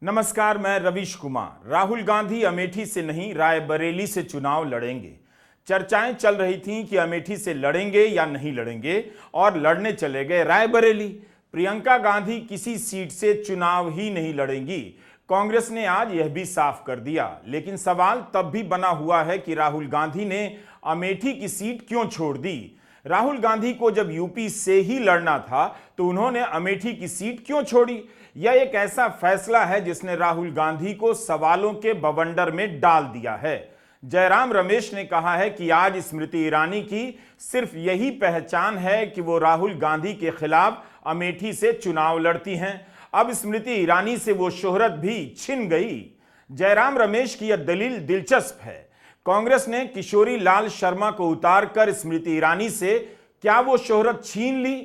नमस्कार, मैं रवीश कुमार। राहुल गांधी अमेठी से नहीं, रायबरेली से चुनाव लड़ेंगे। चर्चाएं चल रही थीं कि अमेठी से लड़ेंगे या नहीं लड़ेंगे और लड़ने चले गए रायबरेली। प्रियंका गांधी किसी सीट से चुनाव ही नहीं लड़ेंगी, कांग्रेस ने आज यह भी साफ कर दिया। लेकिन सवाल तब भी बना हुआ है कि राहुल गांधी ने अमेठी की सीट क्यों छोड़ दी। राहुल गांधी को जब यूपी से ही लड़ना था तो उन्होंने अमेठी की सीट क्यों छोड़ी। यह एक ऐसा फैसला है जिसने राहुल गांधी को सवालों के बवंडर में डाल दिया है। जयराम रमेश ने कहा है कि आज स्मृति ईरानी की सिर्फ यही पहचान है कि वो राहुल गांधी के खिलाफ अमेठी से चुनाव लड़ती हैं। अब स्मृति ईरानी से वो शोहरत भी छिन गई। जयराम रमेश की यह दलील दिलचस्प है। कांग्रेस ने किशोरी लाल शर्मा को उतारकर स्मृति ईरानी से क्या वो शोहरत छीन ली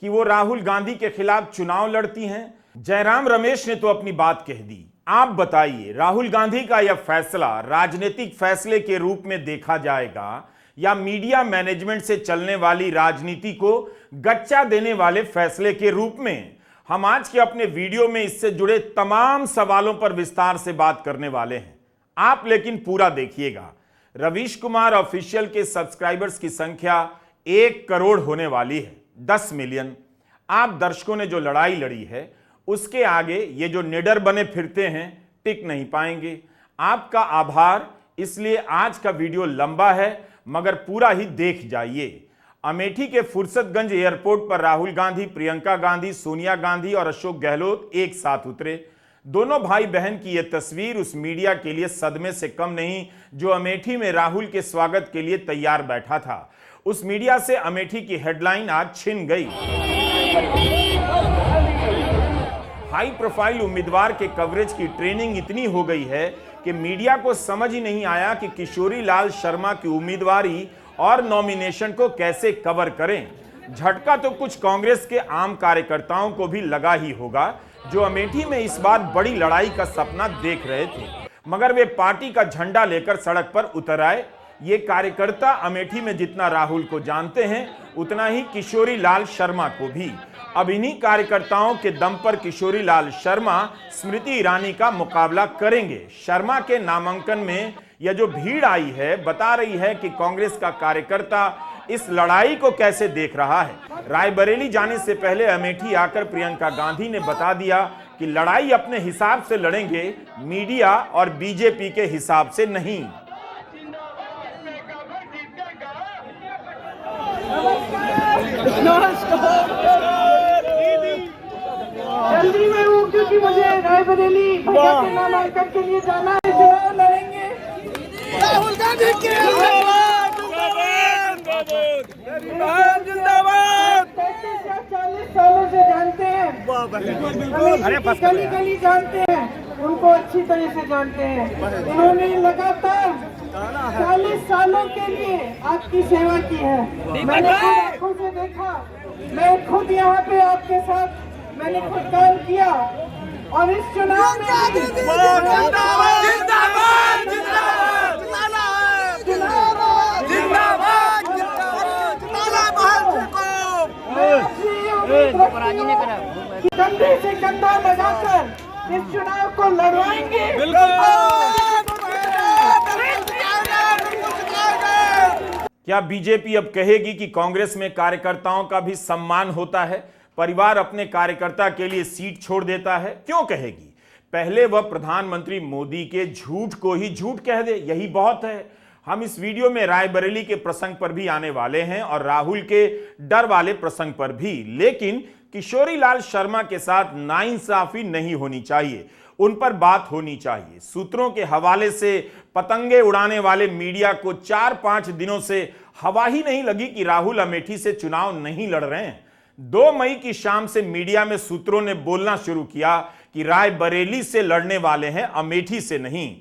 कि वो राहुल गांधी के खिलाफ चुनाव लड़ती हैं। जयराम रमेश ने तो अपनी बात कह दी। आप बताइए, राहुल गांधी का यह फैसला राजनीतिक फैसले के रूप में देखा जाएगा या मीडिया मैनेजमेंट से चलने वाली राजनीति को गच्चा देने वाले फैसले के रूप में? हम आज के अपने वीडियो में इससे जुड़े तमाम सवालों पर विस्तार से बात करने वाले हैं। आप लेकिन पूरा देखिएगा। रवीश कुमार ऑफिशियल के सब्सक्राइबर्स की संख्या 1 करोड़ होने वाली है, 10 मिलियन। आप दर्शकों ने जो लड़ाई लड़ी है उसके आगे ये जो निडर बने फिरते हैं टिक नहीं पाएंगे। आपका आभार। इसलिए आज का वीडियो लंबा है मगर पूरा ही देख जाइए। अमेठी के फुर्सतगंज एयरपोर्ट पर राहुल गांधी, प्रियंका गांधी, सोनिया गांधी और अशोक गहलोत एक साथ उतरे। दोनों भाई बहन की यह तस्वीर उस मीडिया के लिए सदमे से कम नहीं जो अमेठी में राहुल के स्वागत के लिए तैयार बैठा था। उस मीडिया से अमेठी की हेडलाइन आज छिन गई। हाई प्रोफाइल उम्मीदवार के कवरेज की ट्रेनिंग इतनी हो गई है कि मीडिया को समझ ही नहीं आया कि किशोरी लाल शर्मा की उम्मीदवारी और नॉमिनेशन को कैसे कवर करें। झटका तो कुछ कांग्रेस के आम कार्यकर्ताओं को भी लगा ही होगा जो अमेठी में इस बार बड़ी लड़ाई का सपना देख रहे थे, मगर वे पार्टी का झंडा लेकर सड़क पर उतर आए। ये कार्यकर्ता अमेठी में जितना राहुल को जानते हैं उतना ही किशोरी लाल शर्मा को भी। अब इन्हीं कार्यकर्ताओं के दम पर किशोरी लाल शर्मा स्मृति ईरानी का मुकाबला करेंगे। शर्मा के नामांकन में यह जो भीड़ आई है बता रही है कि कांग्रेस का कार्यकर्ता इस लड़ाई को कैसे देख रहा है। रायबरेली जाने से पहले अमेठी आकर प्रियंका गांधी ने बता दिया कि लड़ाई अपने हिसाब से लड़ेंगे, मीडिया और बीजेपी के हिसाब से नहीं। जल्दी में हूँ क्योंकि मुझे रायबरेली भैया के नामांकन के लिए जाना है। चुनाव लड़ेंगे राहुल गांधी के जिंदाबाद। 35 या 40 सालों से जानते हैं, गली गली जानते हैं, उनको अच्छी तरह से जानते हैं। उन्होंने लगातार 40 सालों के लिए आपकी सेवा की है। मैंने खुद आंखों से देखा, मैं खुद यहाँ पे आपके साथ मैंने खुद काम किया और इस चुनाव में कंधे से कंधा लगाकर इस चुनाव को लड़वाएंगे। क्या बीजेपी अब कहेगी कि कांग्रेस में कार्यकर्ताओं का भी सम्मान होता है, परिवार अपने कार्यकर्ता के लिए सीट छोड़ देता है? क्यों कहेगी? पहले वह प्रधानमंत्री मोदी के झूठ को ही झूठ कह दे, यही बहुत है। हम इस वीडियो में रायबरेली के प्रसंग पर भी आने वाले हैं और राहुल के डर वाले प्रसंग पर भी। लेकिन किशोरी लाल शर्मा के साथ नाइंसाफी नहीं होनी चाहिए, उन पर बात होनी चाहिए। सूत्रों के हवाले से पतंगे उड़ाने वाले मीडिया को 4-5 दिनों से हवा ही नहीं लगी कि राहुल अमेठी से चुनाव नहीं लड़ रहे हैं। 2 मई की शाम से मीडिया में सूत्रों ने बोलना शुरू किया कि रायबरेली से लड़ने वाले हैं, अमेठी से नहीं।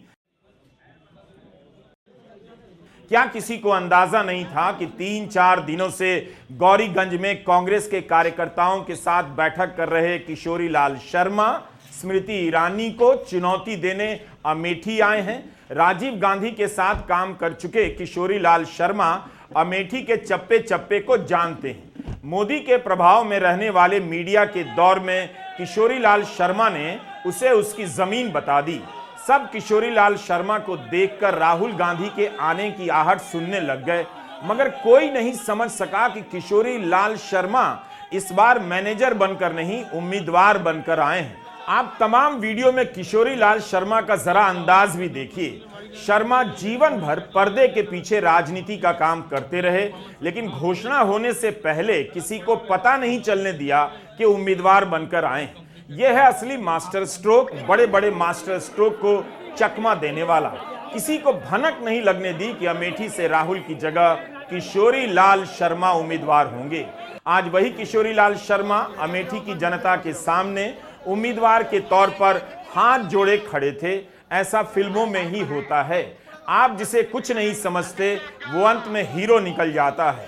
क्या किसी को अंदाजा नहीं था कि 3-4 दिनों से गौरीगंज में कांग्रेस के कार्यकर्ताओं के साथ बैठक कर रहे किशोरी लाल शर्मा स्मृति ईरानी को चुनौती देने अमेठी आए हैं? राजीव गांधी के साथ काम कर चुके किशोरी लाल शर्मा अमेठी के चप्पे चप्पे को जानते हैं। मोदी के प्रभाव में रहने वाले मीडिया के दौर में किशोरी लाल शर्मा ने उसे उसकी जमीन बता दी। सब किशोरीलाल शर्मा को देखकर राहुल गांधी के आने की आहट सुनने लग गए, मगर कोई नहीं समझ सका कि किशोरीलाल शर्मा इस बार मैनेजर बनकर नहीं, उम्मीदवार बनकर आए हैं। आप तमाम वीडियो में किशोरीलाल शर्मा का जरा अंदाज भी देखिए। शर्मा जीवन भर पर्दे के पीछे राजनीति का काम करते रहे, लेकिन घोषणा होने से पहले किसी को पता नहीं चलने दिया कि उम्मीदवार बनकर आए हैं। यह है असली मास्टर स्ट्रोक, बड़े बड़े मास्टर स्ट्रोक को चकमा देने वाला। किसी को भनक नहीं लगने दी कि अमेठी से राहुल की जगह किशोरीलाल शर्मा उम्मीदवार होंगे। आज वही किशोरीलाल शर्मा अमेठी की जनता के सामने उम्मीदवार के तौर पर हाथ जोड़े खड़े थे। ऐसा फिल्मों में ही होता है। आप जिसे कुछ नहीं समझते, वो अंत में हीरो निकल जाता है।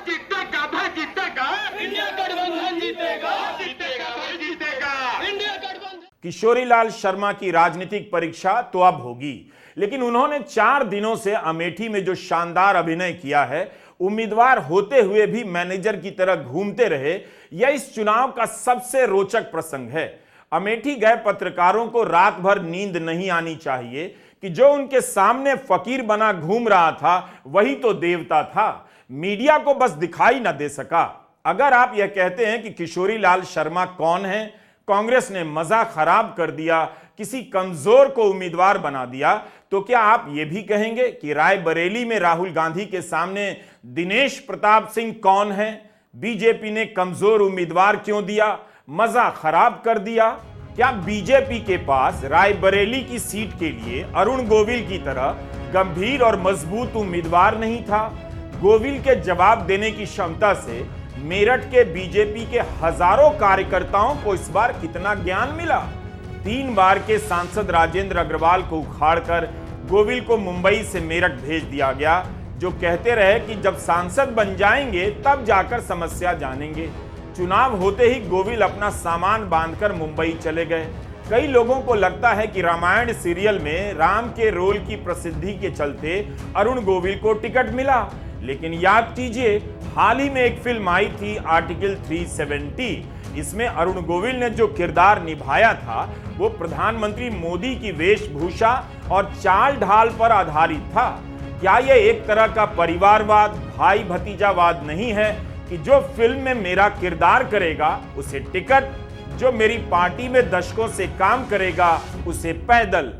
जीतेगा भाई, जीतेगा इंडिया गठबंधन, जीतेगा जीतेगा भाई, जीतेगा इंडिया गठबंधन। किशोरीलाल शर्मा की राजनीतिक परीक्षा तो अब होगी, लेकिन उन्होंने 4 दिनों से अमेठी में जो शानदार अभिनय किया है, उम्मीदवार होते हुए भी मैनेजर की तरह घूमते रहे, यह इस चुनाव का सबसे रोचक प्रसंग है। अमेठी गए पत्रकारों को रात भर नींद नहीं आनी चाहिए कि जो उनके सामने फकीर बना घूम रहा था वही तो देवता था। मीडिया को बस दिखाई न दे सका। अगर आप यह कहते हैं कि किशोरीलाल शर्मा कौन है, कांग्रेस ने मजा खराब कर दिया, किसी कमजोर को उम्मीदवार बना दिया, तो क्या आप यह भी कहेंगे कि रायबरेली में राहुल गांधी के सामने दिनेश प्रताप सिंह कौन है? बीजेपी ने कमजोर उम्मीदवार क्यों दिया, मजा खराब कर दिया? क्या बीजेपी के पास रायबरेली की सीट के लिए अरुण गोविल की तरह गंभीर और मजबूत उम्मीदवार नहीं था? गोविल के जवाब देने की क्षमता से मेरठ के बीजेपी के हजारों कार्यकर्ताओं को इस बार कितना ज्ञान मिला। 3 बार के सांसद राजेंद्र अग्रवाल को उखाड़कर गोविल को मुंबई से मेरठ भेज दिया गया, जो कहते रहे कि जब सांसद बन जाएंगे तब जाकर समस्या जानेंगे। चुनाव होते ही गोविल अपना सामान बांधकर मुंबई चले गए। कई लोगों को लगता है कि रामायण सीरियल में राम के रोल की प्रसिद्धि के चलते अरुण गोविल को टिकट मिला, लेकिन याद कीजिए, हाल ही में एक फिल्म आई थी आर्टिकल 370। इसमें अरुण गोविल ने जो किरदार निभाया था वो प्रधानमंत्री मोदी की वेशभूषा और चाल ढाल पर आधारित था। क्या यह एक तरह का परिवारवाद, भाई भतीजावाद नहीं है कि जो फिल्म में मेरा किरदार करेगा उसे टिकट, जो मेरी पार्टी में दशकों से काम करेगा उसे पैदल?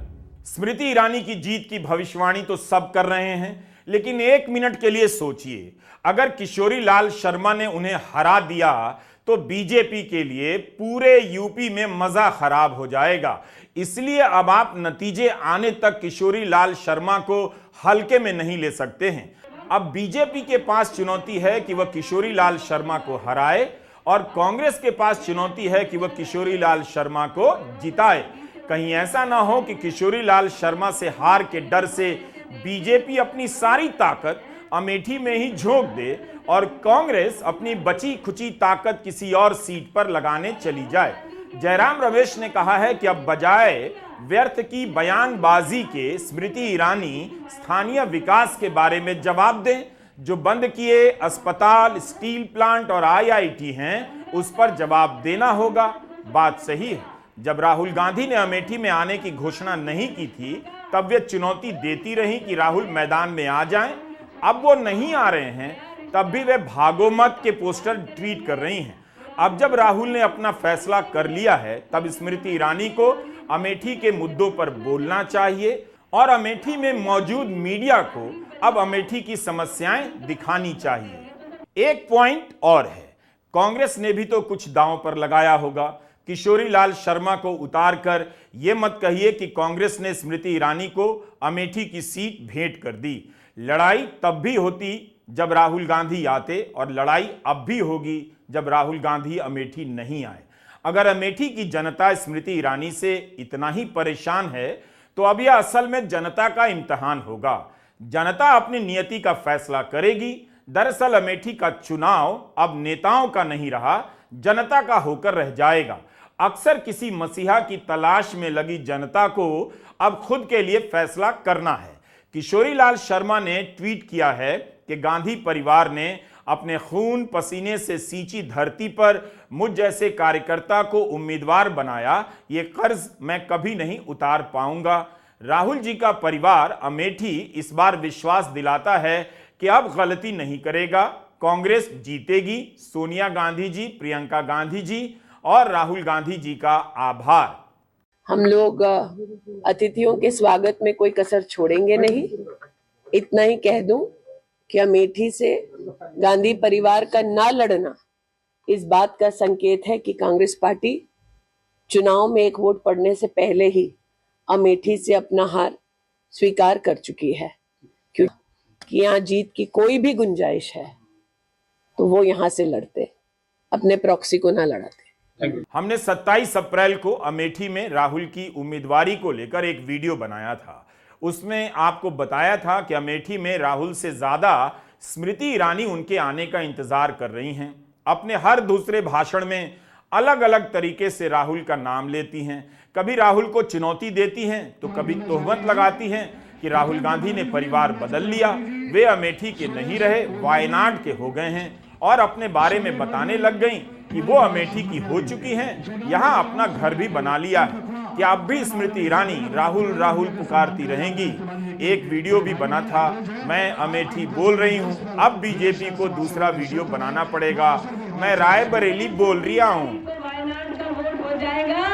स्मृति ईरानी की जीत की भविष्यवाणी तो सब कर रहे हैं, लेकिन 1 मिनट के लिए सोचिए, अगर किशोरीलाल शर्मा ने उन्हें हरा दिया तो बीजेपी के लिए पूरे यूपी में मजा खराब हो जाएगा। इसलिए अब आप नतीजे आने तक किशोरीलाल शर्मा को हल्के में नहीं ले सकते हैं। अब बीजेपी के पास चुनौती है कि वह किशोरीलाल शर्मा को हराए, और कांग्रेस के पास चुनौती है कि वह किशोरीलाल शर्मा को जिताए। कहीं ऐसा ना हो कि किशोरीलाल शर्मा से हार के डर से बीजेपी अपनी सारी ताकत अमेठी में ही झोंक दे और कांग्रेस अपनी बची खुची ताकत किसी और सीट पर लगाने चली जाए। जयराम रमेश ने कहा है कि अब बजाय व्यर्थ की बयानबाजी के स्मृति ईरानी स्थानीय विकास के बारे में जवाब दें। जो बंद किए अस्पताल, स्टील प्लांट और IIT हैं, उस पर जवाब देना होगा। बात सही है, जब राहुल गांधी ने अमेठी में आने की घोषणा नहीं की थी तब वे चुनौती देती रही कि राहुल मैदान में आ जाएं। अब वो नहीं आ रहे हैं, तब भी वे भागो मत के पोस्टर ट्वीट कर रही हैं। अब जब राहुल ने अपना फैसला कर लिया है, तब स्मृति ईरानी को अमेठी के मुद्दों पर बोलना चाहिए और अमेठी में मौजूद मीडिया को अब अमेठी की समस्याएं दिखानी चाहिए। एक पॉइंट और है, कांग्रेस ने भी तो कुछ दांव पर लगाया होगा। किशोरीलाल शर्मा को उतारकर यह मत कहिए कि कांग्रेस ने स्मृति ईरानी को अमेठी की सीट भेंट कर दी। लड़ाई तब भी होती जब राहुल गांधी आते, और लड़ाई अब भी होगी जब राहुल गांधी अमेठी नहीं आए। अगर अमेठी की जनता स्मृति ईरानी से इतना ही परेशान है तो अब यह असल में जनता का इम्तिहान होगा। जनता अपनी नियति का फैसला करेगी। दरअसल अमेठी का चुनाव अब नेताओं का नहीं रहा, जनता का होकर रह जाएगा। अक्सर किसी मसीहा की तलाश में लगी जनता को अब खुद के लिए फैसला करना है। किशोरीलाल शर्मा ने ट्वीट किया है कि गांधी परिवार ने अपने खून पसीने से सींची धरती पर मुझ जैसे कार्यकर्ता को उम्मीदवार बनाया, ये कर्ज मैं कभी नहीं उतार पाऊंगा। राहुल जी का परिवार अमेठी इस बार विश्वास दिलाता है कि अब गलती नहीं करेगा, कांग्रेस जीतेगी। सोनिया गांधी जी, प्रियंका गांधी जी और राहुल गांधी जी का आभार। हम लोग अतिथियों के स्वागत में कोई कसर छोड़ेंगे नहीं। इतना ही कह दूं कि अमेठी से गांधी परिवार का ना लड़ना इस बात का संकेत है कि कांग्रेस पार्टी चुनाव में एक वोट पड़ने से पहले ही अमेठी से अपना हार स्वीकार कर चुकी है, क्योंकि यहाँ जीत की कोई भी गुंजाइश है तो वो यहाँ से लड़ते, अपने प्रॉक्सी को ना लड़ाते। हमने 27 अप्रैल को अमेठी में राहुल की उम्मीदवारी को लेकर एक वीडियो बनाया था। उसमें आपको बताया था कि अमेठी में राहुल से ज्यादा स्मृति ईरानी उनके आने का इंतजार कर रही हैं। अपने हर दूसरे भाषण में अलग अलग तरीके से राहुल का नाम लेती हैं। कभी राहुल को चुनौती देती हैं तो कभी तोहमत लगाती हैं कि राहुल गांधी ने परिवार बदल लिया, वे अमेठी के नहीं रहे, वायनाड के हो गए हैं, और अपने बारे में बताने लग गईं कि वो अमेठी की हो चुकी हैं, यहाँ अपना घर भी बना लिया है। कि अब भी स्मृति ईरानी राहुल राहुल पुकारती रहेंगी। एक वीडियो भी बना था, मैं अमेठी बोल रही हूँ, अब बीजेपी को दूसरा वीडियो बनाना पड़ेगा, मैं रायबरेली बोल रही हूँ। वायनाड का वोट हो जाएगा,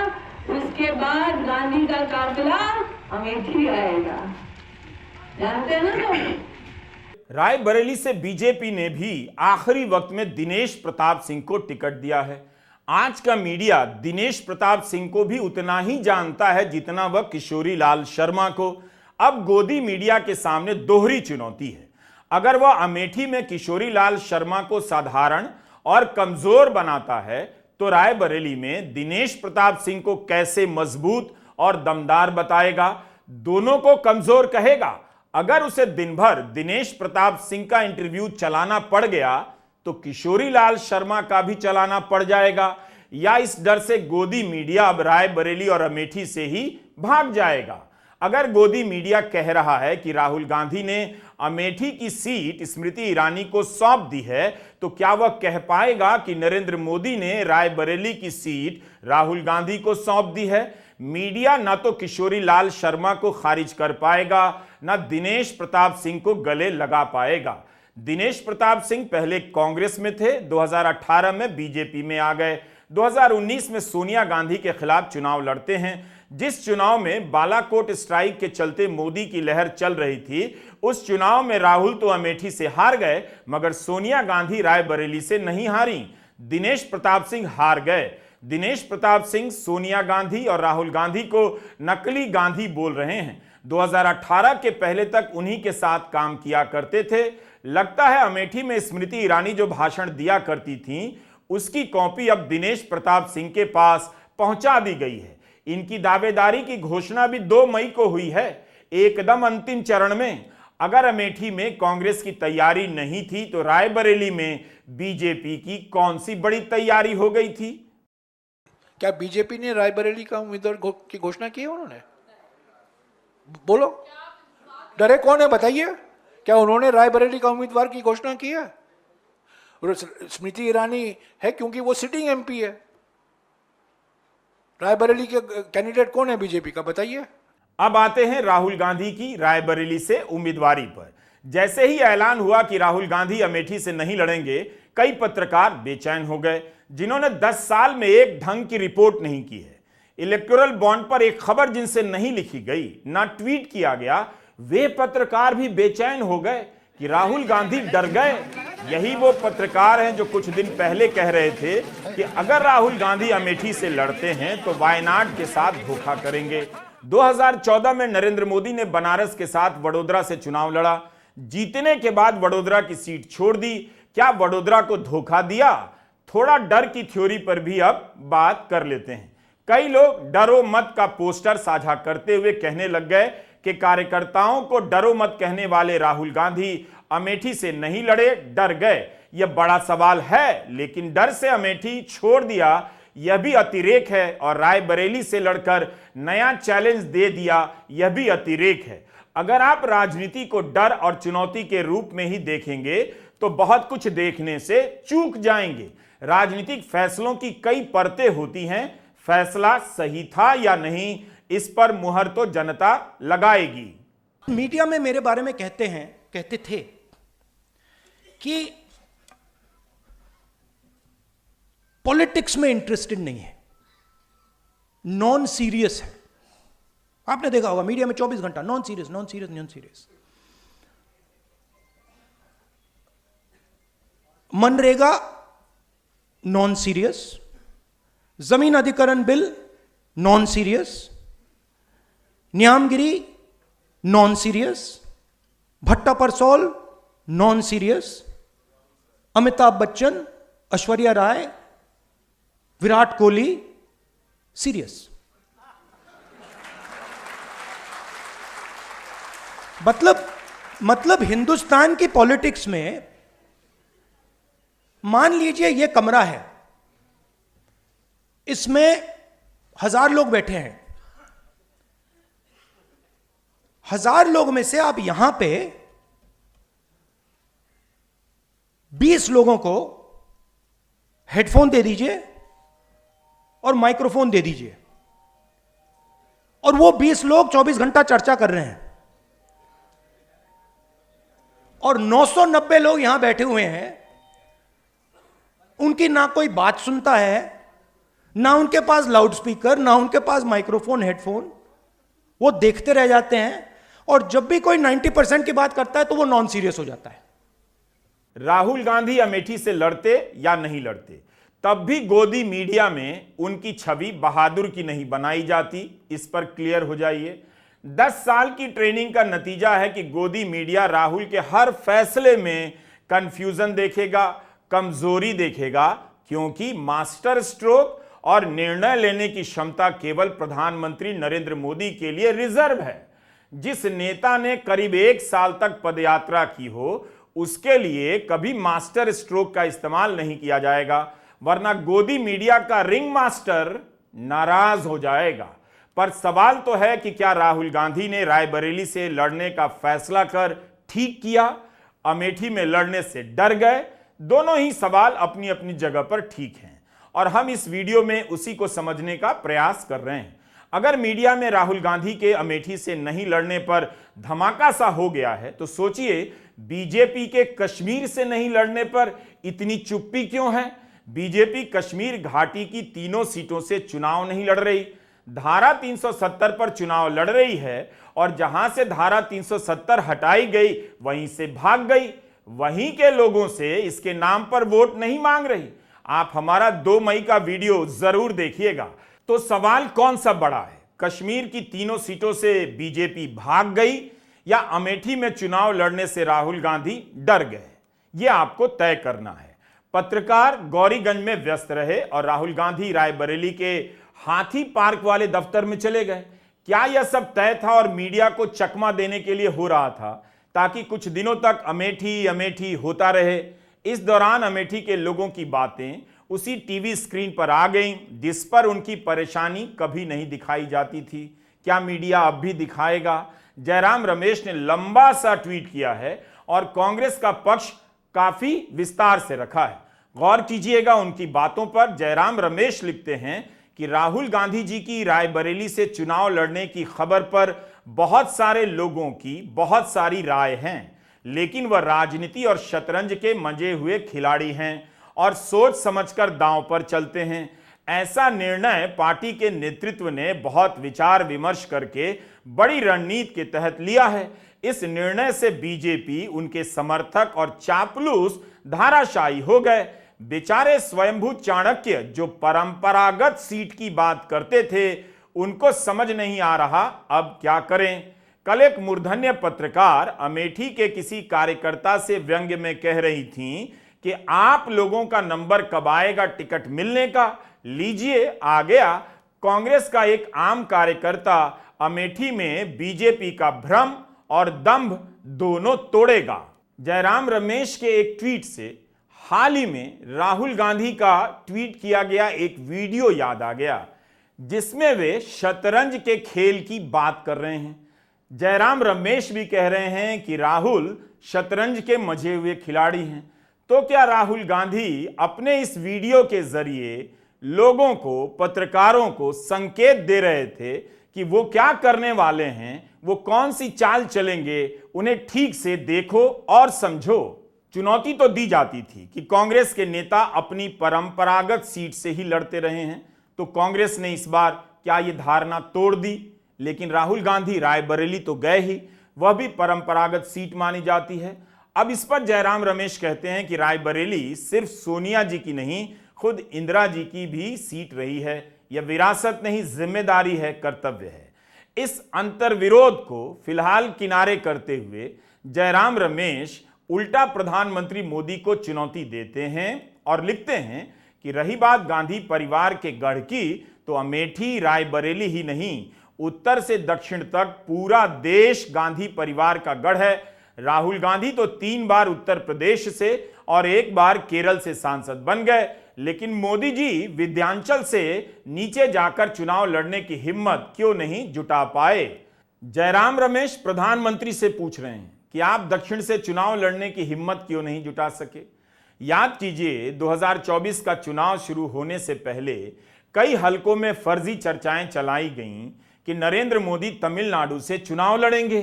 उसके बाद गांधी का काफिला अमेठी आएगा, जानते हैं ना लोग। रायबरेली से बीजेपी ने भी आखिरी वक्त में दिनेश प्रताप सिंह को टिकट दिया है। आज का मीडिया दिनेश प्रताप सिंह को भी उतना ही जानता है जितना वह किशोरी लाल शर्मा को। अब गोदी मीडिया के सामने दोहरी चुनौती है। अगर वह अमेठी में किशोरी लाल शर्मा को साधारण और कमजोर बनाता है तो रायबरेली में दिनेश प्रताप सिंह को कैसे मजबूत और दमदार बताएगा, दोनों को कमजोर कहेगा। अगर उसे दिन भर दिनेश प्रताप सिंह का इंटरव्यू चलाना पड़ गया तो किशोरी लाल शर्मा का भी चलाना पड़ जाएगा, या इस डर से गोदी मीडिया अब रायबरेली और अमेठी से ही भाग जाएगा। अगर गोदी मीडिया कह रहा है कि राहुल गांधी ने अमेठी की सीट स्मृति ईरानी को सौंप दी है, तो क्या वह कह पाएगा कि नरेंद्र मोदी ने रायबरेली की सीट राहुल गांधी को सौंप दी है? मीडिया ना तो किशोरी लाल शर्मा को खारिज कर पाएगा, ना दिनेश प्रताप सिंह को गले लगा पाएगा। दिनेश प्रताप सिंह पहले कांग्रेस में थे, 2018 में बीजेपी में आ गए, 2019 में सोनिया गांधी के खिलाफ चुनाव लड़ते हैं। जिस चुनाव में बालाकोट स्ट्राइक के चलते मोदी की लहर चल रही थी, उस चुनाव में राहुल तो अमेठी से हार गए, मगर सोनिया गांधी रायबरेली से नहीं हारी। दिनेश प्रताप सिंह हार गए। दिनेश प्रताप सिंह सोनिया गांधी और राहुल गांधी को नकली गांधी बोल रहे हैं। 2018 के पहले तक उन्हीं के साथ काम किया करते थे। लगता है अमेठी में स्मृति ईरानी जो भाषण दिया करती थीं, उसकी कॉपी अब दिनेश प्रताप सिंह के पास पहुंचा दी गई है। इनकी दावेदारी की घोषणा भी 2 मई को हुई है, एकदम अंतिम चरण में। अगर अमेठी में कांग्रेस की तैयारी नहीं थी तो रायबरेली में बीजेपी की कौन सी बड़ी तैयारी हो गई थी? क्या बीजेपी ने रायबरेली का उम्मीदवार की घोषणा की है? उन्होंने बोलो, डरे कौन है बताइए? क्या उन्होंने रायबरेली का उम्मीदवार की घोषणा की है? स्मृति ईरानी है क्योंकि वो सिटिंग एमपी है। रायबरेली के कैंडिडेट कौन है बीजेपी का बताइए? अब आते हैं राहुल गांधी की रायबरेली से उम्मीदवारी पर। जैसे ही ऐलान हुआ कि राहुल गांधी अमेठी से नहीं लड़ेंगे, कई पत्रकार बेचैन हो गए जिन्होंने 10 साल में एक ढंग की रिपोर्ट नहीं की है। इलेक्टोरल बॉन्ड पर एक खबर जिनसे नहीं लिखी गई, ना ट्वीट किया गया, वे पत्रकार भी बेचैन हो गए कि राहुल गांधी डर गए। यही वो पत्रकार हैं जो कुछ दिन पहले कह रहे थे कि अगर राहुल गांधी अमेठी से लड़ते हैं तो वायनाड के साथ धोखा करेंगे। 2014 में नरेंद्र मोदी ने बनारस के साथ वडोदरा से चुनाव लड़ा, जीतने के बाद वडोदरा की सीट छोड़ दी। क्या वडोदरा को धोखा दिया? थोड़ा डर की थ्योरी पर भी अब बात कर लेते हैं। कई लोग डरो मत का पोस्टर साझा करते हुए कहने लग गए कि कार्यकर्ताओं को डरो मत कहने वाले राहुल गांधी अमेठी से नहीं लड़े, डर गए। यह बड़ा सवाल है, लेकिन डर से अमेठी छोड़ दिया यह भी अतिरेक है, और रायबरेली से लड़कर नया चैलेंज दे दिया यह भी अतिरेक है। अगर आप राजनीति को डर और चुनौती के रूप में ही देखेंगे तो बहुत कुछ देखने से चूक जाएंगे। राजनीतिक फैसलों की कई परतें होती हैं, फैसला सही था या नहीं इस पर मुहर तो जनता लगाएगी। मीडिया में मेरे बारे में कहते थे कि पॉलिटिक्स में इंटरेस्टेड नहीं है, नॉन सीरियस है। आपने देखा होगा मीडिया में 24 घंटा non serious. MNREGA non serious, जमीन अधिग्रहण bill non serious, Niyamgiri non serious, Bhatta Parsaul non serious, Amitabh Bachchan, Aishwarya Rai, Virat Kohli serious. मतलब हिंदुस्तान की पॉलिटिक्स में मान लीजिए यह कमरा है, इसमें 1000 लोग बैठे हैं। 1000 लोग में से आप यहां पे 20 लोगों को हेडफोन दे दीजिए और माइक्रोफोन दे दीजिए, और वो 20 लोग 24 घंटा चर्चा कर रहे हैं, और 990 लोग यहां बैठे हुए हैं, उनकी ना कोई बात सुनता है, ना उनके पास लाउड स्पीकर, ना उनके पास माइक्रोफोन, हेडफोन। वो देखते रह जाते हैं, और जब भी कोई 90% की बात करता है तो वो नॉन सीरियस हो जाता है। राहुल गांधी अमेठी से लड़ते या नहीं लड़ते, तब भी गोदी मीडिया में उनकी छवि बहादुर की नहीं बनाई जाती, इस पर क्लियर हो जाइए। 10 साल की ट्रेनिंग का नतीजा है कि गोदी मीडिया राहुल के हर फैसले में कंफ्यूजन देखेगा, कमजोरी देखेगा, क्योंकि मास्टर स्ट्रोक और निर्णय लेने की क्षमता केवल प्रधानमंत्री नरेंद्र मोदी के लिए रिजर्व है। जिस नेता ने करीब 1 साल तक पदयात्रा की हो, उसके लिए कभी मास्टर स्ट्रोक का इस्तेमाल नहीं किया जाएगा, वरना गोदी मीडिया का रिंग मास्टर नाराज हो जाएगा। पर सवाल तो है कि क्या राहुल गांधी ने रायबरेली से लड़ने का फैसला कर ठीक किया, अमेठी में लड़ने से डर गए? दोनों ही सवाल अपनी अपनी जगह पर ठीक हैं, और हम इस वीडियो में उसी को समझने का प्रयास कर रहे हैं। अगर मीडिया में राहुल गांधी के अमेठी से नहीं लड़ने पर धमाका सा हो गया है, तो सोचिए बीजेपी के कश्मीर से नहीं लड़ने पर इतनी चुप्पी क्यों है? बीजेपी कश्मीर घाटी की तीनों सीटों से चुनाव नहीं लड़ रही, धारा 370 पर चुनाव लड़ रही है, और जहां से धारा 370 हटाई गई वहीं से भाग गई, वहीं के लोगों से इसके नाम पर वोट नहीं मांग रही। आप हमारा 2 मई का वीडियो जरूर देखिएगा। तो सवाल कौन सा बड़ा है, कश्मीर की तीनों सीटों से बीजेपी भाग गई या अमेठी में चुनाव लड़ने से राहुल गांधी डर गए? यह आपको तय करना है। पत्रकार गौरीगंज में व्यस्त रहे और राहुल गांधी रायबरेली के हाथी पार्क वाले दफ्तर में चले गए। क्या यह सब तय था और मीडिया को चकमा देने के लिए हो रहा था, ताकि कुछ दिनों तक अमेठी अमेठी होता रहे? इस दौरान अमेठी के लोगों की बातें उसी टीवी स्क्रीन पर आ गईं जिस पर उनकी परेशानी कभी नहीं दिखाई जाती थी। क्या मीडिया अब भी दिखाएगा? जयराम रमेश ने लंबा सा ट्वीट किया है और कांग्रेस का पक्ष काफी विस्तार से रखा है। गौर कीजिएगा उनकी बातों पर। जयराम रमेश लिखते हैं कि राहुल गांधी जी की रायबरेली से चुनाव लड़ने की खबर पर बहुत सारे लोगों की बहुत सारी राय हैं, लेकिन वह राजनीति और शतरंज के मंजे हुए खिलाड़ी हैं और सोच समझकर दांव पर चलते हैं। ऐसा निर्णय पार्टी के नेतृत्व ने बहुत विचार विमर्श करके बड़ी रणनीति के तहत लिया है। इस निर्णय से बीजेपी, उनके समर्थक और चापलूस धाराशायी हो गए। बेचारे स्वयंभू चाणक्य जो परंपरागत सीट की बात करते थे, उनको समझ नहीं आ रहा अब क्या करें। कल एक मूर्धन्य पत्रकार अमेठी के किसी कार्यकर्ता से व्यंग्य में कह रही थीं कि आप लोगों का नंबर कब आएगा टिकट मिलने का? लीजिए आ गया। कांग्रेस का एक आम कार्यकर्ता अमेठी में बीजेपी का भ्रम और दंभ दोनों तोड़ेगा। जयराम रमेश के एक ट्वीट से हाल ही में राहुल गांधी का ट्वीट किया गया एक वीडियो याद आ गया, जिसमें वे शतरंज के खेल की बात कर रहे हैं। जयराम रमेश भी कह रहे हैं कि राहुल शतरंज के मजे हुए खिलाड़ी हैं। तो क्या राहुल गांधी अपने इस वीडियो के जरिए लोगों को, पत्रकारों को संकेत दे रहे थे कि वो क्या करने वाले हैं, वो कौन सी चाल चलेंगे, उन्हें ठीक से देखो और समझो। चुनौती तो दी जाती थी कि कांग्रेस के नेता अपनी परंपरागत सीट से ही लड़ते रहे हैं, तो कांग्रेस ने इस बार क्या ये धारणा तोड़ दी? लेकिन राहुल गांधी रायबरेली तो गए ही, वह भी परंपरागत सीट मानी जाती है। अब इस पर जयराम रमेश कहते हैं कि रायबरेली सिर्फ सोनिया जी की नहीं, खुद इंदिरा जी की भी सीट रही है। यह विरासत नहीं, जिम्मेदारी है, कर्तव्य है। इस अंतर्विरोध को फिलहाल किनारे करते हुए जयराम रमेश उल्टा प्रधानमंत्री मोदी को चुनौती देते हैं और लिखते हैं कि रही बात गांधी परिवार के गढ़ की, तो अमेठी, रायबरेली ही नहीं, उत्तर से दक्षिण तक पूरा देश गांधी परिवार का गढ़ है। राहुल गांधी तो 3 बार उत्तर प्रदेश से और 1 बार केरल से सांसद बन गए, लेकिन मोदी जी विंध्याचल से नीचे जाकर चुनाव लड़ने की हिम्मत क्यों नहीं जुटा पाए? जयराम रमेश प्रधानमंत्री से पूछ रहे हैं कि आप दक्षिण से चुनाव लड़ने की हिम्मत क्यों नहीं जुटा सके? याद कीजिए, 2024 का चुनाव शुरू होने से पहले कई हलकों में फर्जी चर्चाएं चलाई गईं कि नरेंद्र मोदी तमिलनाडु से चुनाव लड़ेंगे,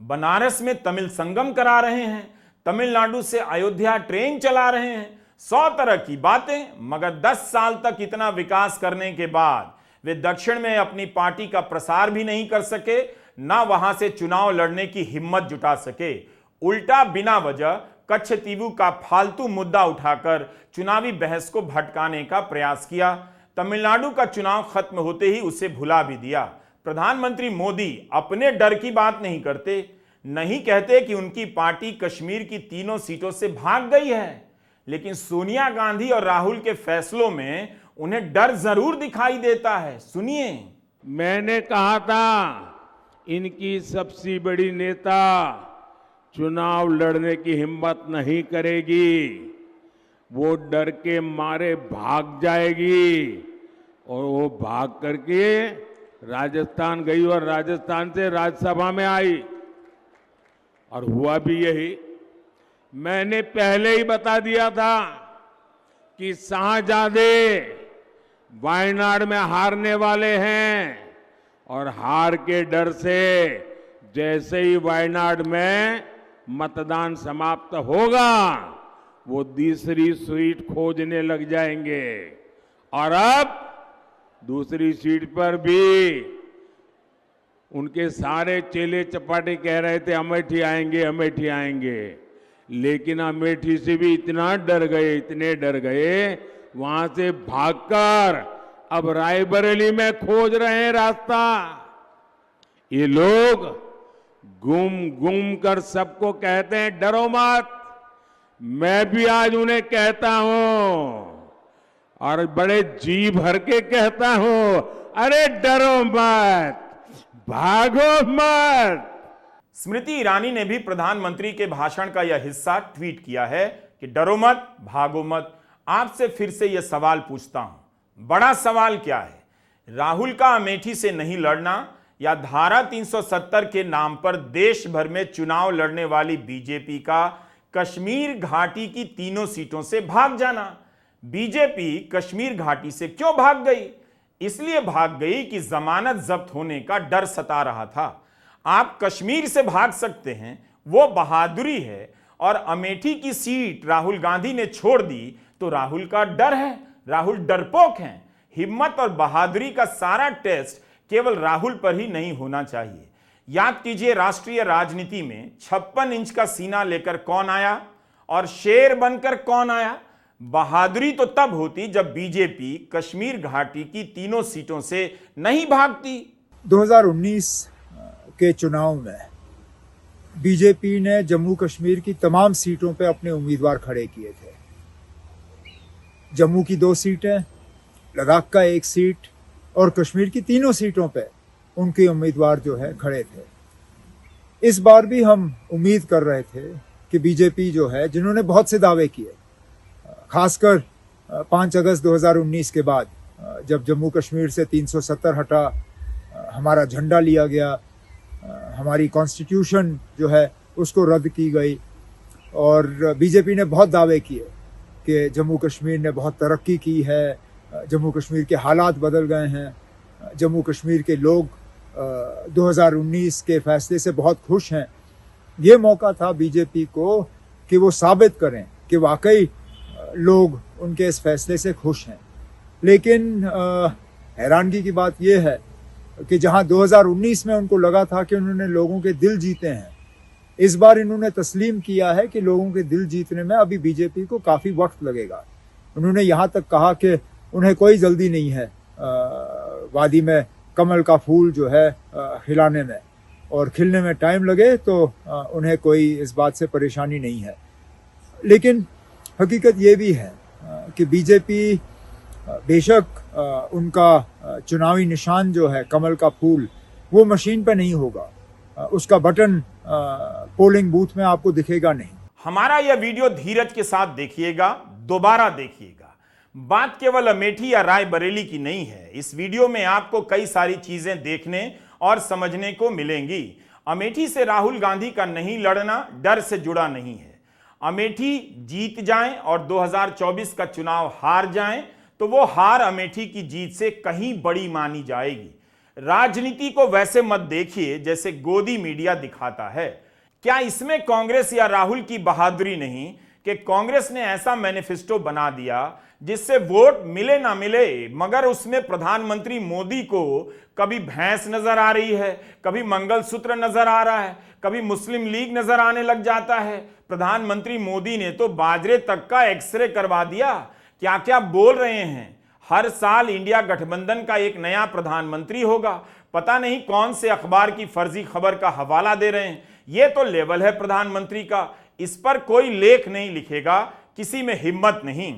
बनारस में तमिल संगम करा रहे हैं, तमिलनाडु से अयोध्या ट्रेन चला रहे हैं, 100 तरह की बातें। मगर 10 साल तक इतना विकास करने के बाद वे दक्षिण में अपनी पार्टी का प्रसार भी नहीं कर सके, ना वहां से चुनाव लड़ने की हिम्मत जुटा सके। उल्टा बिना वजह कच्छतीवु का फालतू मुद्दा उठाकर चुनावी बहस को भटकाने का प्रयास किया। तमिलनाडु का चुनाव खत्म होते ही उसे भुला भी दिया। प्रधानमंत्री मोदी अपने डर की बात नहीं करते, नहीं कहते कि उनकी पार्टी कश्मीर की 3 सीटों से भाग गई है, लेकिन सोनिया गांधी और राहुल के फैसलों में उन्हें डर जरूर दिखाई देता है। सुनिए। मैंने कहा था इनकी सबसे बड़ी नेता चुनाव लड़ने की हिम्मत नहीं करेगी, वो डर के मारे भाग जाएगी, और वो भाग करके राजस्थान गई और राजस्थान से राज्यसभा में आई, और हुआ भी यही। मैंने पहले ही बता दिया था कि शाहजादे वायनाड में हारने वाले हैं, और हार के डर से जैसे ही वायनाड में मतदान समाप्त होगा, वो दूसरी सीट खोजने लग जाएंगे। और अब दूसरी सीट पर भी उनके सारे चेले चपाटे कह रहे थे अमेठी आएंगे, अमेठी आएंगे, लेकिन अमेठी से भी इतना डर गए, इतने डर गए, वहां से भागकर अब रायबरेली में खोज रहे हैं रास्ता। ये लोग घूम घूम कर सबको कहते हैं डरो मत। मैं भी आज उन्हें कहता हूं, और बड़े जी भर के कहता हूं, अरे डरो मत, भागो मत। स्मृति ईरानी ने भी प्रधानमंत्री के भाषण का यह हिस्सा ट्वीट किया है कि डरो मत, भागो मत। आपसे फिर से यह सवाल पूछता हूं, बड़ा सवाल क्या है? राहुल का अमेठी से नहीं लड़ना या धारा 370 के नाम पर देश भर में चुनाव लड़ने वाली बीजेपी का कश्मीर घाटी की 3 सीटों से भाग जाना? बीजेपी कश्मीर घाटी से क्यों भाग गई? इसलिए भाग गई कि जमानत जब्त होने का डर सता रहा था। आप कश्मीर से भाग सकते हैं, वो बहादुरी है, और अमेठी की सीट राहुल गांधी ने छोड़ दी तो राहुल का डर है, राहुल डरपोक हैं। हिम्मत और बहादुरी का सारा टेस्ट केवल राहुल पर ही नहीं होना चाहिए। याद कीजिए, राष्ट्रीय राजनीति में 56 इंच का सीना लेकर कौन आया और शेर बनकर कौन आया? बहादुरी तो तब होती जब बीजेपी कश्मीर घाटी की 3 सीटों से नहीं भागती। 2019 के चुनाव में बीजेपी ने जम्मू कश्मीर की तमाम सीटों पे अपने उम्मीदवार खड़े किए थे। जम्मू की 2 सीटें, लद्दाख का 1 सीट और कश्मीर की 3 सीटों पे उनके उम्मीदवार जो है खड़े थे। इस बार भी हम उम्मीद कर रहे थे कि बीजेपी जो है, जिन्होंने बहुत से दावे किए, खासकर 5 अगस्त 2019 के बाद जब जम्मू कश्मीर से 370 हटा, हमारा झंडा लिया गया, हमारी कॉन्स्टिट्यूशन जो है उसको रद्द की गई, और बीजेपी ने बहुत दावे किए कि जम्मू कश्मीर ने बहुत तरक्की की है, जम्मू कश्मीर के हालात बदल गए हैं, जम्मू कश्मीर के लोग 2019 के फैसले से बहुत खुश हैं। ये मौका था बीजेपी को कि वो साबित करें कि वाकई लोग उनके इस फैसले से खुश हैं। लेकिन हैरानगी की बात यह है कि जहां 2019 में उनको लगा था कि उन्होंने लोगों के दिल जीते हैं, इस बार इन्होंने तस्लीम किया है कि लोगों के दिल जीतने में अभी बीजेपी को काफी वक्त लगेगा। उन्होंने यहां तक कहा कि उन्हें कोई जल्दी नहीं है वादी में कमल का फूल जो है खिलाने में, और खिलने में टाइम लगे तो उन्हें कोई इस बात से परेशानी नहीं है। लेकिन हकीकत ये भी है कि बीजेपी बेशक उनका चुनावी निशान जो है कमल का फूल, वो मशीन पे नहीं होगा, उसका बटन पोलिंग बूथ में आपको दिखेगा नहीं। हमारा यह वीडियो धीरज के साथ देखिएगा, दोबारा देखिएगा। बात केवल अमेठी या रायबरेली की नहीं है। इस वीडियो में आपको कई सारी चीजें देखने और समझने को मिलेंगी। अमेठी से राहुल गांधी का नहीं लड़ना डर से जुड़ा नहीं है। अमेठी जीत जाएं और 2024 का चुनाव हार जाएं तो वो हार अमेठी की जीत से कहीं बड़ी मानी जाएगी। राजनीति को वैसे मत देखिए जैसे गोदी मीडिया दिखाता है। क्या इसमें कांग्रेस या राहुल की बहादुरी नहीं कि कांग्रेस ने ऐसा मैनिफेस्टो बना दिया जिससे वोट मिले ना मिले, मगर उसमें प्रधानमंत्री मोदी को कभी भैंस नजर आ रही है, कभी मंगलसूत्र नजर आ रहा है, कभी मुस्लिम लीग नजर आने लग जाता है। प्रधानमंत्री मोदी ने तो बाजरे तक का एक्सरे करवा दिया। क्या क्या बोल रहे हैं। हर साल इंडिया गठबंधन का एक नया प्रधानमंत्री होगा। पता नहीं कौन से अखबार की फर्जी खबर का हवाला दे रहे हैं। यह तो लेवल है प्रधानमंत्री का, इस पर कोई लेख नहीं लिखेगा, किसी में हिम्मत नहीं।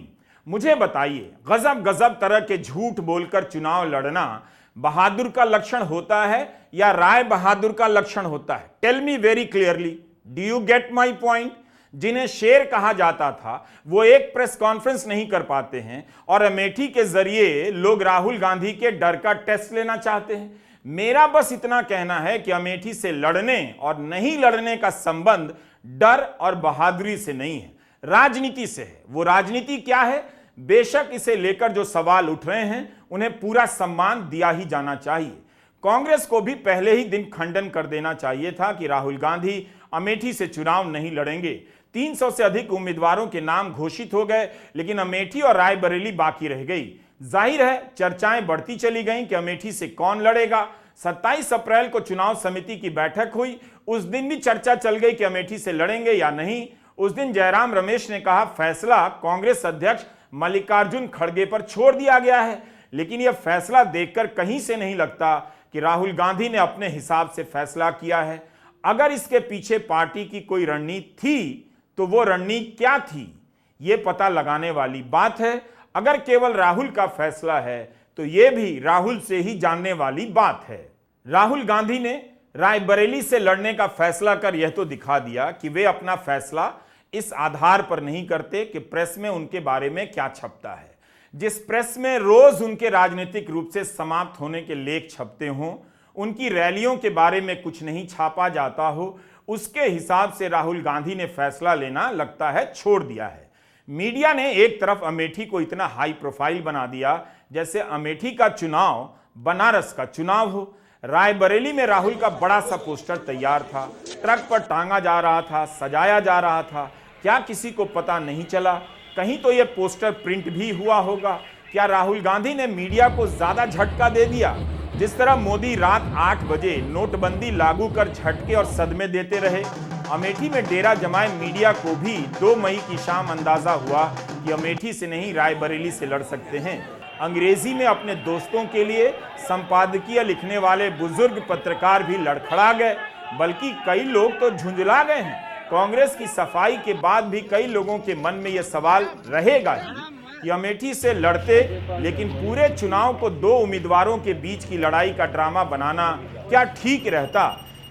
मुझे बताइए, गजब गजब तरह के झूठ बोलकर चुनाव लड़ना बहादुर का लक्षण होता है या राय बहादुर का लक्षण होता है? Tell me very clearly, do you get my point? जिन्हें शेर कहा जाता था वो एक प्रेस कॉन्फ्रेंस नहीं कर पाते हैं और अमेठी के जरिए लोग राहुल गांधी के डर का टेस्ट लेना चाहते हैं। मेरा बस इतना कहना है कि अमेठी से लड़ने और नहीं लड़ने का संबंध डर और बहादुरी से नहीं है, राजनीति से है। वो राजनीति क्या है? बेशक इसे लेकर जो सवाल उठ रहे हैं उन्हें पूरा सम्मान दिया ही जाना चाहिए। कांग्रेस को भी पहले ही दिन खंडन कर देना चाहिए था कि राहुल गांधी अमेठी से चुनाव नहीं लड़ेंगे। 300 से अधिक उम्मीदवारों के नाम घोषित हो गए, लेकिन अमेठी और रायबरेली बाकी रह गई। जाहिर है चर्चाएं बढ़ती चली गईं कि अमेठी से कौन लड़ेगा। 27 अप्रैल को चुनाव समिति की बैठक हुई। उस दिन भी चर्चा चल गई कि अमेठी से लड़ेंगे या नहीं। उस दिन जयराम रमेश ने कहा फैसला कांग्रेस अध्यक्ष मल्लिकार्जुन खड़गे पर छोड़ दिया गया है, लेकिन यह फैसला देखकर कहीं से नहीं लगता कि राहुल गांधी ने अपने हिसाब से फैसला किया है। अगर इसके पीछे पार्टी की कोई रणनीति थी तो वो रणनीति क्या थी, ये पता लगाने वाली बात है। अगर केवल राहुल का फैसला है तो ये भी राहुल से ही जानने वाली बात है। राहुल गांधी ने रायबरेली से लड़ने का फैसला कर यह तो दिखा दिया कि वे अपना फैसला इस आधार पर नहीं करते कि प्रेस में उनके बारे में क्या छपता है। जिस प्रेस में रोज उनके राजनीतिक रूप से समाप्त होने के लेख छपते हों, उनकी रैलियों के बारे में कुछ नहीं छापा जाता हो, उसके हिसाब से राहुल गांधी ने फैसला लेना लगता है छोड़ दिया है। मीडिया ने एक तरफ अमेठी को इतना हाई प्रोफाइल बना दिया जैसे अमेठी का चुनाव बनारस का चुनाव हो। रायबरेली में राहुल का बड़ा सा पोस्टर तैयार था, ट्रक पर टांगा जा रहा था, सजाया जा रहा था। क्या किसी को पता नहीं चला? कहीं तो यह पोस्टर प्रिंट भी हुआ होगा। क्या राहुल गांधी ने मीडिया को ज्यादा झटका दे दिया? जिस तरह मोदी रात 8 बजे नोटबंदी लागू कर झटके और सदमे देते रहे, अमेठी में डेरा जमाए मीडिया को भी 2 मई की शाम अंदाजा हुआ कि अमेठी से नहीं रायबरेली से लड़ सकते हैं। अंग्रेजी में अपने दोस्तों के लिए संपादकीय लिखने वाले बुजुर्ग पत्रकार भी लड़खड़ा गए, बल्कि कई लोग तो झुंझला गए हैं। कांग्रेस की सफाई के बाद भी कई लोगों के मन में यह सवाल रहेगा ही कि अमेठी से लड़ते, लेकिन पूरे चुनाव को 2 उम्मीदवारों के बीच की लड़ाई का ड्रामा बनाना क्या ठीक रहता?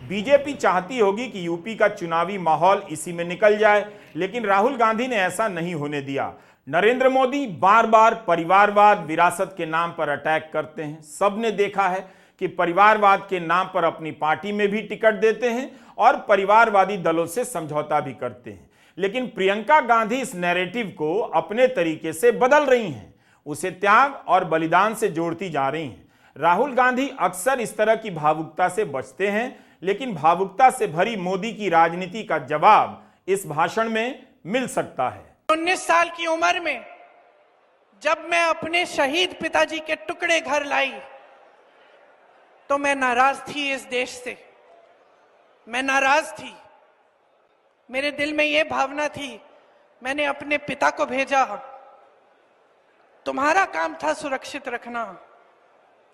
बीजेपी चाहती होगी कि यूपी का चुनावी माहौल इसी में निकल जाए, लेकिन राहुल गांधी ने ऐसा नहीं होने दिया। नरेंद्र मोदी बार बार परिवारवाद, विरासत के नाम पर अटैक करते हैं। सबने देखा है कि परिवारवाद के नाम पर अपनी पार्टी में भी टिकट देते हैं और परिवारवादी दलों से समझौता भी करते हैं। लेकिन प्रियंका गांधी इस नैरेटिव को अपने तरीके से बदल रही हैं, उसे त्याग और बलिदान से जोड़ती जा रही हैं। राहुल गांधी अक्सर इस तरह की भावुकता से बचते हैं, लेकिन भावुकता से भरी मोदी की राजनीति का जवाब इस भाषण में मिल सकता है। 19 साल की उम्र में जब मैं अपने शहीद पिताजी के टुकड़े घर लाई तो मैं नाराज थी इस देश से, मैं नाराज थी। मेरे दिल में यह भावना थी, मैंने अपने पिता को भेजा, तुम्हारा काम था सुरक्षित रखना।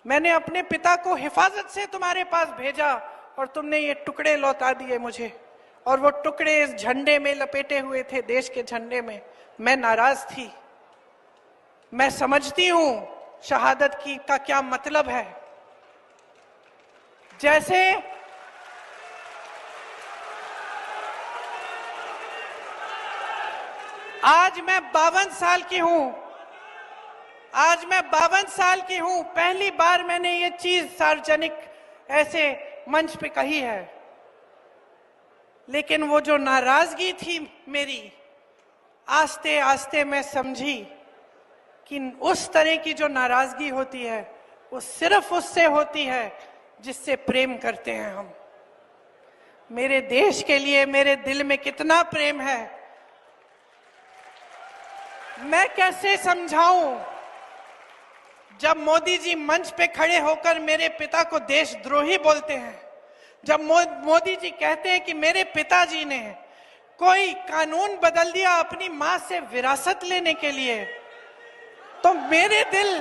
मैंने अपने पिता को हिफाजत से तुम्हारे पास भेजा और तुमने ये टुकड़े लौटा दिए मुझे, और वो टुकड़े इस झंडे में लपेटे हुए थे, देश के झंडे में। मैं नाराज थी। मैं समझती हूं शहादत की का क्या मतलब है। जैसे आज मैं 52 साल की हूं, आज मैं 52 साल की हूं, पहली बार मैंने ये चीज सार्वजनिक ऐसे मंच पे कही है। लेकिन वो जो नाराजगी थी मेरी, आस्ते आस्ते मैं समझी कि उस तरह की जो नाराजगी होती है वो सिर्फ उससे होती है जिससे प्रेम करते हैं हम। मेरे देश के लिए मेरे दिल में कितना प्रेम है, मैं कैसे समझाऊं। जब मोदी जी मंच पे खड़े होकर मेरे पिता को देशद्रोही बोलते हैं, जब मोदी जी कहते हैं कि मेरे पिताजी ने कोई कानून बदल दिया अपनी मां से विरासत लेने के लिए, तो मेरे दिल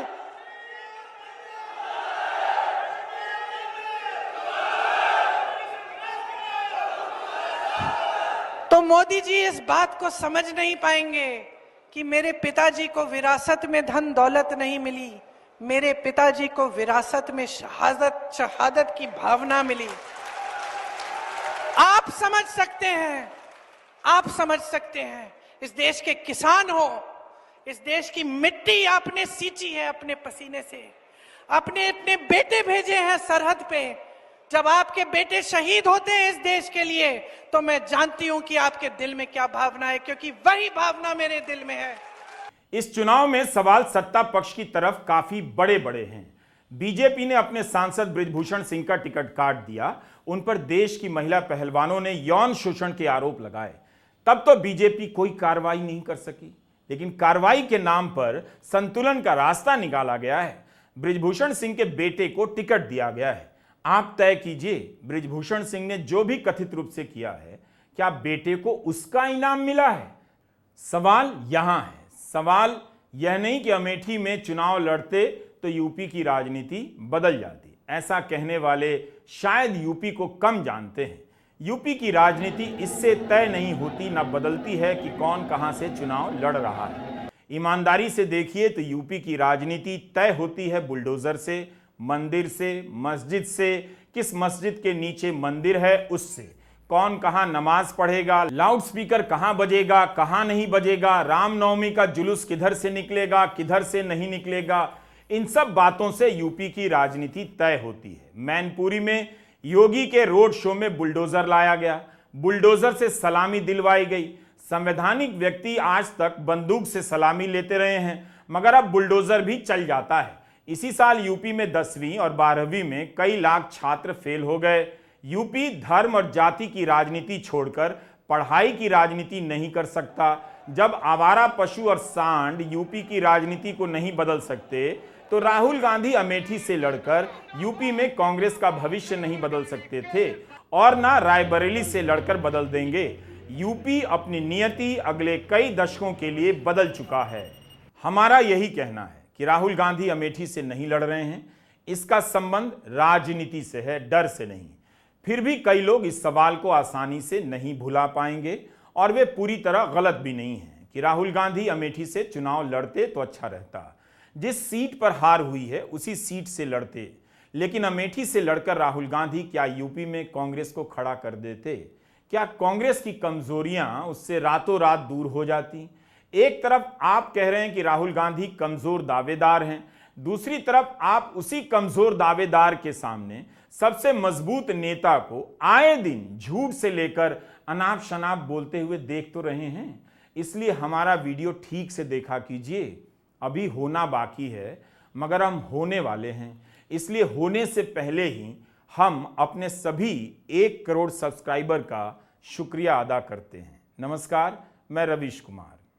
तो मोदी जी इस बात को समझ नहीं पाएंगे कि मेरे पिताजी को विरासत में धन दौलत नहीं मिली, मेरे पिताजी को विरासत में शहादत की भावना मिली। आप समझ सकते हैं, आप समझ सकते हैं। इस देश के किसान हो, इस देश की मिट्टी आपने सींची है अपने पसीने से, अपने अपने बेटे भेजे हैं सरहद पे। जब आपके बेटे शहीद होते हैं इस देश के लिए, तो मैं जानती हूं कि आपके दिल में क्या भावना है, क्योंकि वही भावना मेरे दिल में है। इस चुनाव में सवाल सत्ता पक्ष की तरफ काफी बड़े बड़े हैं। बीजेपी ने अपने सांसद बृजभूषण सिंह का टिकट काट दिया, उन पर देश की महिला पहलवानों ने यौन शोषण के आरोप लगाए, तब तो बीजेपी कोई कार्रवाई नहीं कर सकी। लेकिन कार्रवाई के नाम पर संतुलन का रास्ता निकाला गया है। बृजभूषण सिंह के बेटे को टिकट दिया गया है। आप तय कीजिए, बृजभूषण सिंह ने जो भी कथित रूप से किया है, क्या बेटे को उसका इनाम मिला है? सवाल यहां है। सवाल यह नहीं कि अमेठी में चुनाव लड़ते तो यूपी की राजनीति बदल जाती। ऐसा कहने वाले शायद यूपी को कम जानते हैं। यूपी की राजनीति इससे तय नहीं होती, न बदलती है कि कौन कहां से चुनाव लड़ रहा है। ईमानदारी से देखिए तो यूपी की राजनीति तय होती है बुलडोजर से, मंदिर से, मस्जिद से, किस मस्जिद के नीचे मंदिर है उससे, कौन कहां नमाज पढ़ेगा, लाउडस्पीकर कहां बजेगा, कहां नहीं बजेगा, रामनवमी का जुलूस किधर से निकलेगा, किधर से नहीं निकलेगा। इन सब बातों से यूपी की राजनीति तय होती है। मैनपुरी में योगी के रोड शो में बुलडोजर लाया गया, बुलडोजर से सलामी दिलवाई गई। संवैधानिक व्यक्ति आज तक बंदूक से सलामी लेते रहे हैं, मगर अब बुलडोजर भी चल जाता है। इसी साल यूपी में 10वीं और 12वीं में कई लाख छात्र फेल हो गए। यूपी धर्म और जाति की राजनीति छोड़कर पढ़ाई की राजनीति नहीं कर सकता। जब आवारा पशु और सांड यूपी की राजनीति को नहीं बदल सकते, तो राहुल गांधी अमेठी से लड़कर यूपी में कांग्रेस का भविष्य नहीं बदल सकते थे, और ना रायबरेली से लड़कर बदल देंगे। यूपी अपनी नियति अगले कई दशकों के लिए बदल चुका है। हमारा यही कहना है कि राहुल गांधी अमेठी से नहीं लड़ रहे हैं, इसका संबंध राजनीति से है, डर से नहीं। फिर भी कई लोग इस सवाल को आसानी से नहीं भुला पाएंगे, और वे पूरी तरह गलत भी नहीं हैं कि राहुल गांधी अमेठी से चुनाव लड़ते तो अच्छा रहता। जिस सीट पर हार हुई है उसी सीट से लड़ते। लेकिन अमेठी से लड़कर राहुल गांधी क्या यूपी में कांग्रेस को खड़ा कर देते? क्या कांग्रेस की कमजोरियां उससे रातों रात दूर हो जाती? एक तरफ आप कह रहे हैं कि राहुल गांधी कमजोर दावेदार हैं, दूसरी तरफ आप उसी कमजोर दावेदार के सामने सबसे मजबूत नेता को आए दिन झूठ से लेकर अनाप शनाप बोलते हुए देख तो रहे हैं। इसलिए हमारा वीडियो ठीक से देखा कीजिए। अभी होना बाकी है, मगर हम होने वाले हैं। इसलिए होने से पहले ही हम अपने सभी 1 करोड़ सब्सक्राइबर का शुक्रिया अदा करते हैं। नमस्कार, मैं रवीश कुमार।